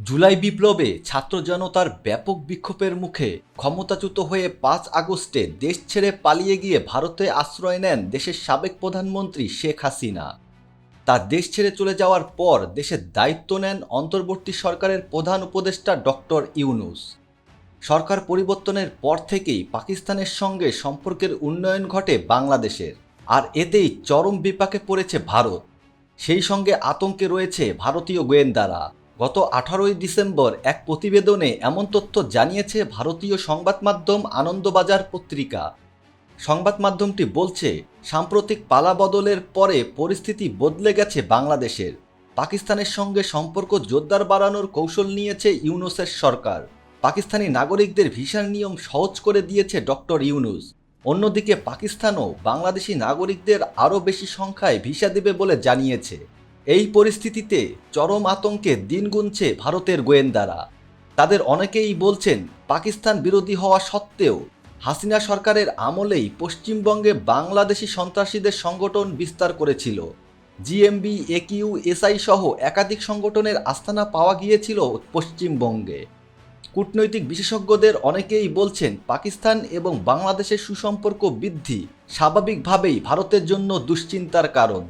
জুলাই বিপ্লবে ছাত্র জনতার ব্যাপক বিক্ষোভের মুখে ক্ষমতাচ্যুত হয়ে ৫ আগস্টে দেশ ছেড়ে পালিয়ে গিয়ে ভারতে আশ্রয় নেন দেশের সাবেক প্রধানমন্ত্রী শেখ হাসিনা। তার দেশ ছেড়ে চলে যাওয়ার পর দেশের দায়িত্ব নেন অন্তর্বর্তী সরকারের প্রধান উপদেষ্টা ডক্টর ইউনূস। সরকার পরিবর্তনের পর থেকেই পাকিস্তানের সঙ্গে সম্পর্কের উন্নয়ন ঘটে বাংলাদেশের, আর এতেই চরম বিপাকে পড়েছে ভারত। সেই সঙ্গে আতঙ্কে রয়েছে ভারতীয় গোয়েন্দারা। গত 18ই ডিসেম্বর এক প্রতিবেদনে এমন তথ্য জানিয়েছে ভারতীয় সংবাদ মাধ্যম আনন্দবাজার পত্রিকা। সংবাদ মাধ্যমটি বলছে, সাম্প্রতিক পালাবদলের পরে পরিস্থিতি বদলে গেছে বাংলাদেশের। পাকিস্তানের সঙ্গে সম্পর্ক জোরদার বাড়ানোর কৌশল নিয়েছে ইউনূসের সরকার। পাকিস্তানি নাগরিকদের ভিসার নিয়ম সহজ করে দিয়েছে ডক্টর ইউনূস। অন্যদিকে পাকিস্তানও বাংলাদেশি নাগরিকদের আরও বেশি সংখ্যায় ভিসা দেবে বলে জানিয়েছে। এই পরিস্থিতিতে চরম আতঙ্কে দিন গুনছে ভারতের গোয়েন্দারা। তাদের অনেকেই বলছেন, পাকিস্তান বিরোধী হওয়া সত্ত্বেও হাসিনা সরকারের আমলেই পশ্চিমবঙ্গে বাংলাদেশি সন্ত্রাসীদের সংগঠন বিস্তার করেছিল। জিএমবি, একিউএসআই সহ একাধিক সংগঠনের আস্তানা পাওয়া গিয়েছিল পশ্চিমবঙ্গে। কূটনৈতিক বিশেষজ্ঞদের অনেকেই বলছেন, পাকিস্তান এবং বাংলাদেশের সুসম্পর্ক বৃদ্ধি স্বাভাবিকভাবেই ভারতের জন্য দুশ্চিন্তার কারণ।